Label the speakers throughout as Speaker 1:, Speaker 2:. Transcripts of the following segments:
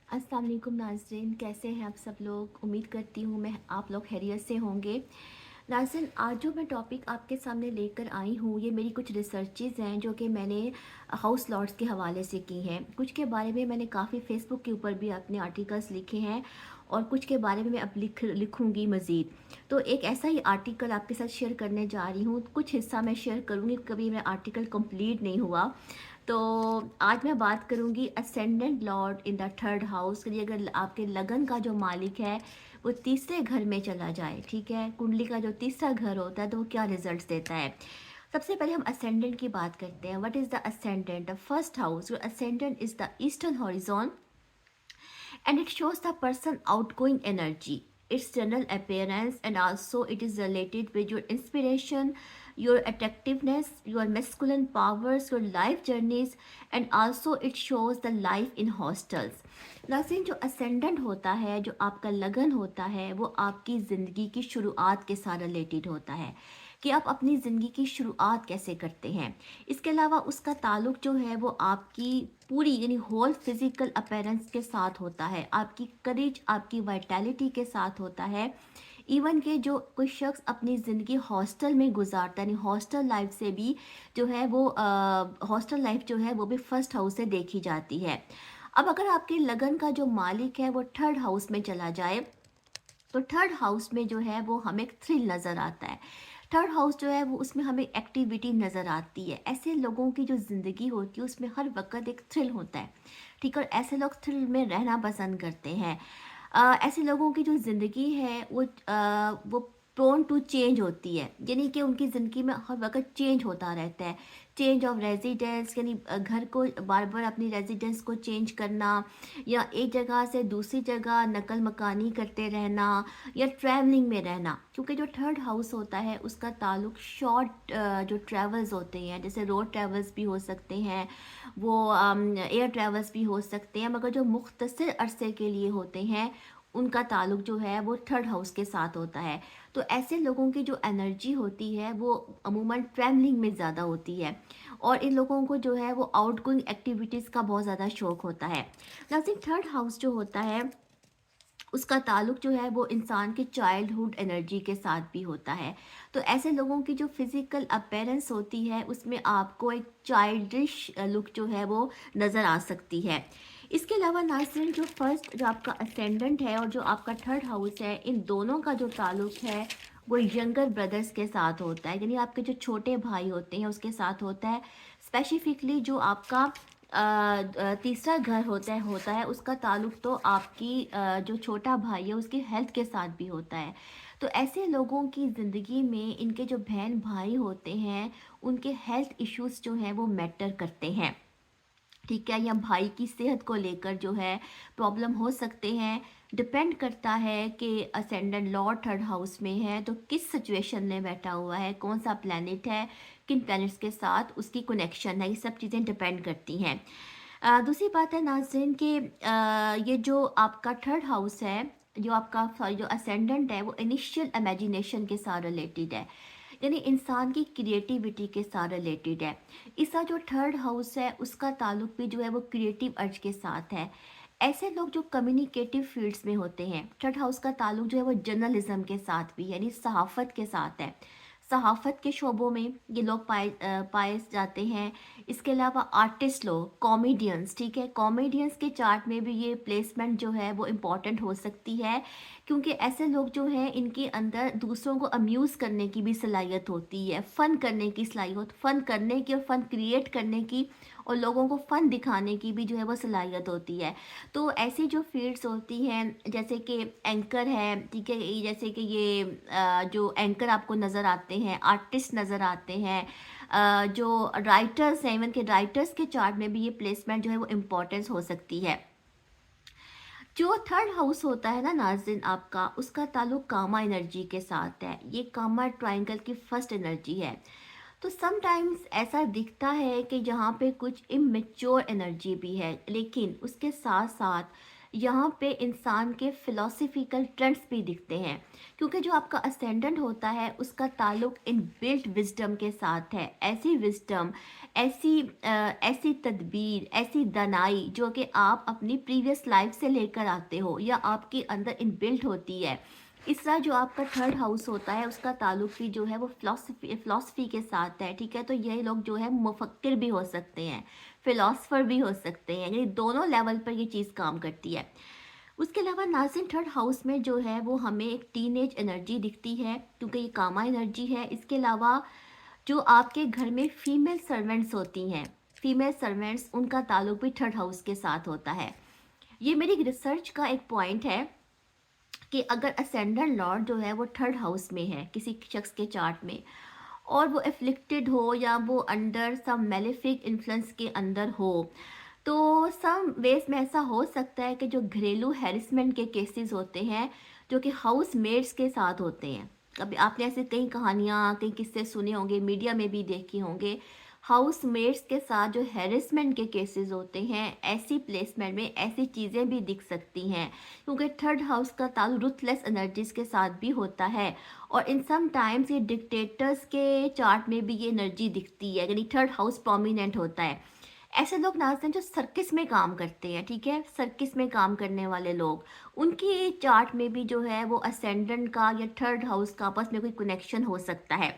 Speaker 1: अस्सलाम वालेकुम नाज़रीन, कैसे हैं आप सब लोग। उम्मीद करती हूँ मैं आप लोग खैरियत से होंगे। नाज़रीन, आज जो मैं टॉपिक आपके सामने लेकर आई हूँ, ये मेरी कुछ रिसर्चेज़ हैं जो कि मैंने हाउस लॉर्ड्स के हवाले से की हैं। कुछ के बारे में मैंने काफ़ी फेसबुक के ऊपर भी अपने आर्टिकल्स लिखे हैं और कुछ के बारे में मैं अब लिखूँगी मज़ीद। तो एक ऐसा ही आर्टिकल आपके साथ शेयर करने जा रही हूँ। कुछ हिस्सा मैं शेयर करूँगी, कभी मेरा आर्टिकल कंप्लीट नहीं हुआ। तो आज मैं बात करूंगी ascendant Lord in the third house के लिए। अगर आपके लगन का जो मालिक है वो तीसरे घर में चला जाए, ठीक है, कुंडली का जो तीसरा घर होता है, तो वो क्या रिजल्ट्स देता है। सबसे पहले हम असेंडेंट की बात करते हैं। What is the ascendant? The first house, your ascendant is the eastern horizon and it shows the person outgoing energy, its general appearance, and also it is related with your inspiration, your attractiveness, your masculine powers, your life journeys, and also it shows the life in hostels. नाज़रीन, जो ascendant होता है, जो आपका लगन होता है, वो आपकी ज़िंदगी की शुरुआत के साथ रिलेटेड होता है कि आप अपनी ज़िंदगी की शुरुआत कैसे करते हैं। इसके अलावा उसका ताल्लुक जो है वो आपकी पूरी यानी होल फिजिकल अपीयरेंस के साथ होता है, आपकी करेज, आपकी वाइटैलिटी के साथ होता है। इवन के जो कोई शख्स अपनी ज़िंदगी हॉस्टल में गुजारता है, यानी हॉस्टल लाइफ से भी जो है वो हॉस्टल लाइफ जो है वो भी फर्स्ट हाउस से देखी जाती है। अब अगर आपके लगन का जो मालिक है वो थर्ड हाउस में चला जाए, तो थर्ड हाउस में जो है वो हमें थ्रिल नज़र आता है। थर्ड हाउस जो है वो उसमें हमें एक्टिविटी नज़र आती है। ऐसे लोगों की जो ज़िंदगी होती है उसमें हर वक्त एक थ्रिल होता है, ठीक है, और ऐसे लोग थ्रिल में रहना पसंद करते हैं। ऐसे लोगों की जो ज़िंदगी है वो प्रोन टू चेंज होती है, यानी कि उनकी ज़िंदगी में हर वक्त चेंज होता रहता है। चेंज ऑफ रेजिडेंस, यानी घर को बार बार अपनी रेजिडेंस को चेंज करना, या एक जगह से दूसरी जगह नकल मकानी करते रहना, या ट्रैवलिंग में रहना। क्योंकि जो थर्ड हाउस होता है उसका ताल्लुक शॉर्ट जो ट्रैवल्स होते हैं, जैसे रोड ट्रैवल्स भी हो सकते हैं, वो एयर ट्रैवल्स भी हो सकते हैं, मगर जो मुख्तसर अरसे के लिए होते हैं उनका ताल्लुक जो है वो थर्ड हाउस के साथ होता है। तो ऐसे लोगों की जो एनर्जी होती है वो अमूमन ट्रैवलिंग में ज़्यादा होती है, और इन लोगों को जो है वो आउटगोइंग एक्टिविटीज़ का बहुत ज़्यादा शौक होता है। नाज़रीन, थर्ड हाउस जो होता है उसका ताल्लुक जो है वो इंसान के चाइल्डहुड एनर्जी के साथ भी होता है। तो ऐसे लोगों की जो फिज़िकल अपीयरेंस होती है उसमें आपको एक चाइल्डिश लुक जो है वो नज़र आ सकती है। इसके अलावा नाज़रीन, जो फर्स्ट जो आपका असेंडेंट है और जो आपका थर्ड हाउस है, इन दोनों का जो ताल्लुक है वो यंगर ब्रदर्स के साथ होता है, यानी आपके जो छोटे भाई होते हैं उसके साथ होता है। स्पेसिफिकली जो आपका तीसरा घर होता है उसका ताल्लुक तो आपकी जो छोटा भाई है उसकी हेल्थ के साथ भी होता है। तो ऐसे लोगों की ज़िंदगी में इनके जो बहन भाई होते हैं उनके हेल्थ इश्यूज जो हैं वो मैटर करते हैं, ठीक है, या भाई की सेहत को लेकर जो है प्रॉब्लम हो सकते हैं। डिपेंड करता है कि असेंडेंट लॉर्ड थर्ड हाउस में है तो किस सिचुएशन में बैठा हुआ है, कौन सा प्लैनेट है, किन प्लैनेट्स के साथ उसकी कनेक्शन है, ये सब चीज़ें डिपेंड करती हैं। दूसरी बात है नाज़रीन कि ये जो आपका थर्ड हाउस है, जो आपका सॉरी जो असेंडेंट है वो इनिशियल इमेजिनेशन के साथ रिलेटेड है, यानी इंसान की क्रिएटिविटी के साथ रिलेटेड है। इसका जो थर्ड हाउस है उसका ताल्लुक भी जो है वो क्रिएटिव अर्ज के साथ है। ऐसे लोग जो कम्युनिकेटिव फील्ड्स में होते हैं, थर्ड हाउस का ताल्लुक जो है वो जर्नलिज्म के साथ भी यानी सहाफ़त के साथ है। सहाफ़त के शोबों में ये लोग पाए जाते हैं। इसके अलावा आर्टिस्ट लोग, कॉमेडियंस, ठीक है, कॉमेडियंस के चार्ट में भी ये प्लेसमेंट जो है वो इम्पॉर्टेंट हो सकती है, क्योंकि ऐसे लोग जो हैं इनके अंदर दूसरों को अम्यूज़ करने की भी सलाहियत होती है, फ़न करने की सलाहियत, फ़न करने की और फ़न क्रिएट करने की, और लोगों को फ़न दिखाने की भी जो है वो सलाहियत होती है। तो ऐसी जो फील्ड्स होती हैं जैसे कि एंकर है, ठीक है, जैसे कि ये जो एंकर आपको नज़र आते हैं, आर्टिस्ट नज़र आते हैं, जो राइटर्स हैं, इवन के राइटर्स के चार्ट में भी ये प्लेसमेंट जो है वो इम्पोर्टेंस हो सकती है। जो थर्ड हाउस होता है ना नाज़रीन आपका, उसका ताल्लुक कामा एनर्जी के साथ है। ये कामा ट्रायंगल की फर्स्ट एनर्जी है। तो समटाइम्स ऐसा दिखता है कि जहाँ पे कुछ इमेच्योर एनर्जी भी है, लेकिन उसके साथ साथ यहाँ पे इंसान के फ़िलॉसफिकल ट्रेंड्स भी दिखते हैं, क्योंकि जो आपका असेंडेंट होता है उसका ताल्लुक इन बिल्ट विज़डम के साथ है। ऐसी विज़डम, ऐसी तदबीर, ऐसी दानाई जो कि आप अपनी प्रीवियस लाइफ से लेकर आते हो या आपके अंदर इनबिल्ट होती है। इस तरह जो आपका थर्ड हाउस होता है उसका ताल्लुक भी जो है वो फ़िलॉसफी के साथ है, ठीक है? तो ये लोग जो है मुफक्किर भी हो सकते हैं, फ़िलासफ़र भी हो सकते हैं, यानी दोनों लेवल पर ये चीज़ काम करती है। उसके अलावा नाज़रीन, थर्ड हाउस में जो है वो हमें एक टीनेज एनर्जी दिखती है, क्योंकि ये कामा एनर्जी है। इसके अलावा जो आपके घर में फीमेल सर्वेंट्स होती हैं, फीमेल सर्वेंट्स, उनका ताल्लुक भी थर्ड हाउस के साथ होता है। ये मेरी रिसर्च का एक पॉइंट है कि अगर असेंडेंट लॉर्ड जो है वो थर्ड हाउस में है किसी शख्स के चार्ट में, और वो एफ्लिक्टेड हो या वो अंडर सम मेलेफिक इन्फ्लुएंस के अंदर हो, तो सम वेज में ऐसा हो सकता है कि जो घरेलू हैरेसमेंट के केसेस होते हैं जो कि हाउस मेट्स के साथ होते हैं, कभी आपने ऐसे कई कहानियाँ, कई किस्से सुने होंगे, मीडिया में भी देखे होंगे, हाउस मेट्स के साथ जो हैरेसमेंट के केसेस होते हैं, ऐसी प्लेसमेंट में ऐसी चीज़ें भी दिख सकती हैं, क्योंकि थर्ड हाउस का ताल्लुक रुथलेस एनर्जीज के साथ भी होता है। और इन सम टाइम्स ये डिक्टेटर्स के चार्ट में भी ये एनर्जी दिखती है, यानी थर्ड हाउस प्रोमिनेंट होता है। ऐसे लोग नाज़रीन जो सर्किस में काम करते हैं, ठीक है, सर्किस में काम करने वाले लोग, उनकी चार्ट में भी जो है वो असेंडेंट का या थर्ड हाउस का आपस में कोई कनेक्शन हो सकता है।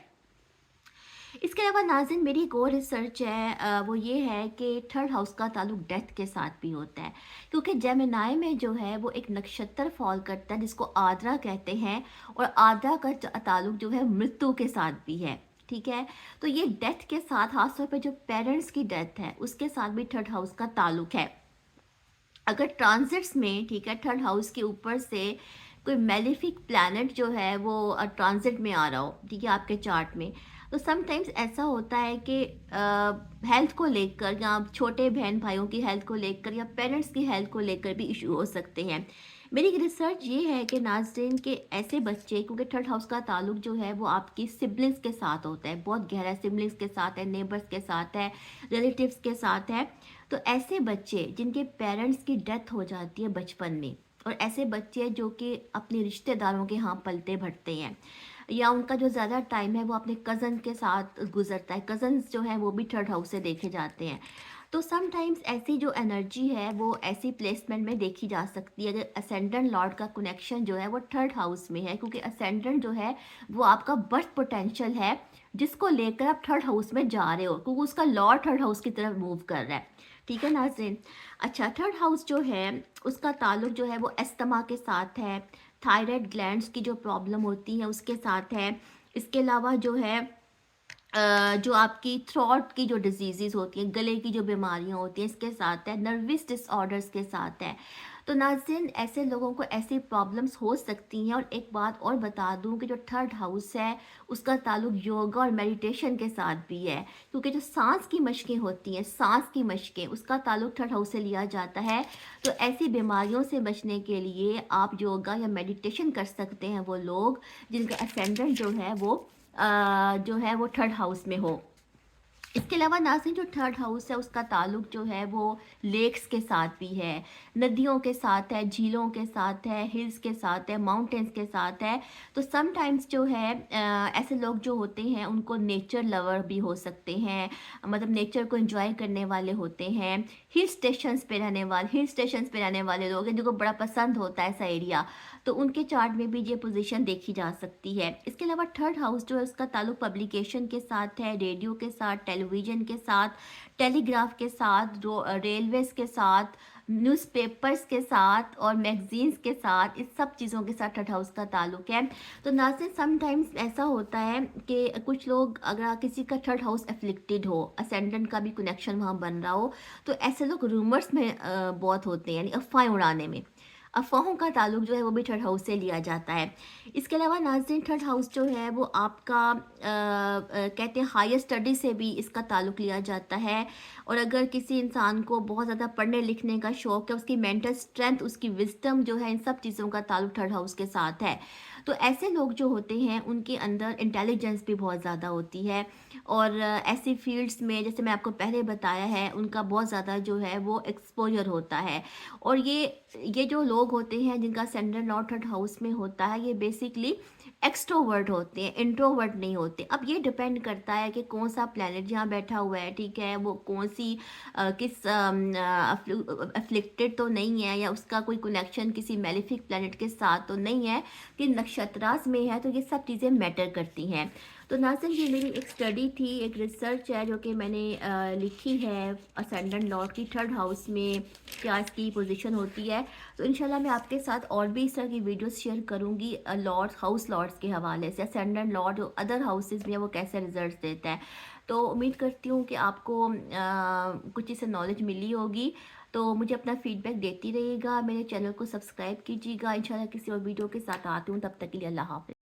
Speaker 1: इसके अलावा नाज़रीन मेरी एक और रिसर्च है, वो ये है कि थर्ड हाउस का ताल्लुक डेथ के साथ भी होता है, क्योंकि जेमिनाई में जो है वो एक नक्षत्र फॉल करता है जिसको आद्रा कहते हैं, और आद्रा का ताल्लुक जो है मृत्यु के साथ भी है, ठीक है? तो ये डेथ के साथ, खासतौर पे जो पेरेंट्स की डेथ है उसके साथ भी थर्ड हाउस का ताल्लुक है। अगर ट्रांजिट्स में, ठीक है, थर्ड हाउस के ऊपर से कोई मेलिफिक प्लैनेट जो है वो ट्रांजिट में आ रहा हो, ठीक है, आपके चार्ट में, तो समटाइम्स ऐसा होता है कि हेल्थ को लेकर या छोटे बहन भाइयों की हेल्थ को लेकर या पेरेंट्स की हेल्थ को लेकर भी इशू हो सकते हैं। मेरी रिसर्च ये है कि नाज़रीन के ऐसे बच्चे, क्योंकि थर्ड हाउस का ताल्लुक जो है वो आपकी सिबलिंग्स के साथ होता है, बहुत गहरा, सिबलिंग्स के साथ है, नेबर्स के साथ है, रिलेटिव्स के साथ है। तो ऐसे बच्चे जिनके पेरेंट्स की डेथ हो जाती है बचपन में, और ऐसे बच्चे जो कि अपने रिश्तेदारों के यहाँ पलते भरते हैं, या उनका जो ज़्यादा टाइम है वो अपने कज़न के साथ गुजरता है, कज़न्स जो हैं वो भी थर्ड हाउस से देखे जाते हैं। तो समटाइम्स ऐसी जो एनर्जी है वो ऐसी प्लेसमेंट में देखी जा सकती है, अगर असेंडेंट लॉर्ड का कनेक्शन जो है वो थर्ड हाउस में है, क्योंकि असेंडेंट जो है वो आपका बर्थ पोटेंशियल है जिसको लेकर आप थर्ड हाउस में जा रहे हो, क्योंकि उसका लॉर्ड थर्ड हाउस की तरफ मूव कर रहा है, ठीक है नाज़रीन? अच्छा, थर्ड हाउस जो है उसका ताल्लुक जो है वो अस्थमा के साथ है, थायराइड ग्लैंड्स की जो प्रॉब्लम होती है उसके साथ है। इसके अलावा जो है जो आपकी थ्रॉट की जो डिजीज़ेज़ होती हैं, गले की जो बीमारियां होती हैं, इसके साथ है, नर्वस डिसऑर्डर्स के साथ है। तो नाज़रीन ऐसे लोगों को ऐसी प्रॉब्लम्स हो सकती हैं। और एक बात और बता दूं कि जो थर्ड हाउस है उसका ताल्लुक योगा और मेडिटेशन के साथ भी है, क्योंकि जो सांस की मशकें होती हैं, सांस की मशकें, उसका ताल्लुक थर्ड हाउस से लिया जाता है। तो ऐसी बीमारियों से बचने के लिए आप योगा या मेडिटेशन कर सकते हैं वो लोग जिनका असेंडेंट जो है वो थर्ड हाउस में हो। इसके अलावा नाज़रीन जो थर्ड हाउस है उसका ताल्लुक जो है वो लेक्स के साथ भी है, नदियों के साथ है, झीलों के साथ है, हिल्स के साथ है, माउंटेन्स के साथ है। तो समटाइम्स जो है ऐसे लोग जो होते हैं उनको नेचर लवर भी हो सकते हैं, मतलब नेचर को एंजॉय करने वाले होते हैं। हिल स्टेशंस पे रहने वाले लोग हैं जिनको बड़ा पसंद होता है ऐसा एरिया, तो उनके चार्ट में भी ये पोजीशन देखी जा सकती है। इसके अलावा थर्ड हाउस जो है उसका ताल्लुक पब्लिकेशन के साथ है, रेडियो के साथ, टेलीविज़न के साथ, टेलीग्राफ के साथ, रेलवेज़ के साथ, न्यूज़पेपर्स के साथ और मैगजीन्स के साथ, इस सब चीज़ों के साथ थर्ड हाउस का ताल्लुक है। तो नाज़रीन समटाइम्स ऐसा होता है कि कुछ लोग, अगर किसी का थर्ड हाउस एफ्लिक्टेड हो, असेंडेंट का भी कनेक्शन वहाँ बन रहा हो, तो ऐसे लोग रूमर्स में बहुत होते हैं, यानी अफवाहें उड़ाने में। अफ़वाहों का ताल्लुक जो है वो भी थर्ड हाउस से लिया जाता है। इसके अलावा नाज़रीन थर्ड हाउस जो है वो आपका कहते हैं हायर स्टडी से भी इसका ताल्लुक लिया जाता है। और अगर किसी इंसान को बहुत ज़्यादा पढ़ने लिखने का शौक़ है, उसकी मेंटल स्ट्रेंथ, उसकी विज़डम जो है, इन सब चीज़ों का ताल्लुक थर्ड हाउस के साथ है। तो ऐसे लोग जो होते हैं उनके अंदर इंटेलिजेंस भी बहुत ज़्यादा होती है, اور ایسی فیلڈس میں جیسے میں آپ کو پہلے بتایا ہے ان کا بہت زیادہ جو ہے وہ ایکسپوجر ہوتا ہے، اور یہ جو لوگ ہوتے ہیں جن کا سینٹرل لارڈ تھرڈ ہاؤس میں ہوتا ہے یہ بیسکلی ایکسٹروورٹ ہوتے ہیں، انٹروورٹ نہیں ہوتے۔ اب یہ ڈپینڈ کرتا ہے کہ کون سا پلانٹ جہاں بیٹھا ہوا ہے، ٹھیک ہے، وہ کون سی کس افلکٹڈ تو نہیں ہے، یا اس کا کوئی کنیکشن کسی میلیفک پلانٹ کے ساتھ تو نہیں ہے، کہ نکشتراز میں ہے، تو یہ سب چیزیں میٹر کرتی ہیں۔ تو ناظرین یہ میری ایک اسٹڈی تھی، ایک ریسرچ ہے جو کہ میں نے لکھی ہے اسینڈنٹ لارڈ کی تھرڈ ہاؤس میں کیا اس کی پوزیشن ہوتی ہے۔ تو انشاءاللہ میں آپ کے ساتھ اور بھی اس طرح کی ویڈیوز شیئر کروں گی لارڈ ہاؤس لارڈس کے حوالے سے، اسینڈنٹ لارڈ جو ادر ہاؤسز میں ہے وہ کیسے ریزلٹس دیتا ہے۔ تو امید کرتی ہوں کہ آپ کو کچھ اس سے نالج ملی ہوگی۔ تو مجھے اپنا فیڈ بیک دیتی رہیے گا، میرے چینل کو سبسکرائب کیجیے گا، انشاءاللہ کسی اور ویڈیو کے ساتھ آتی ہوں، تب تک کے لیے اللہ حافظ۔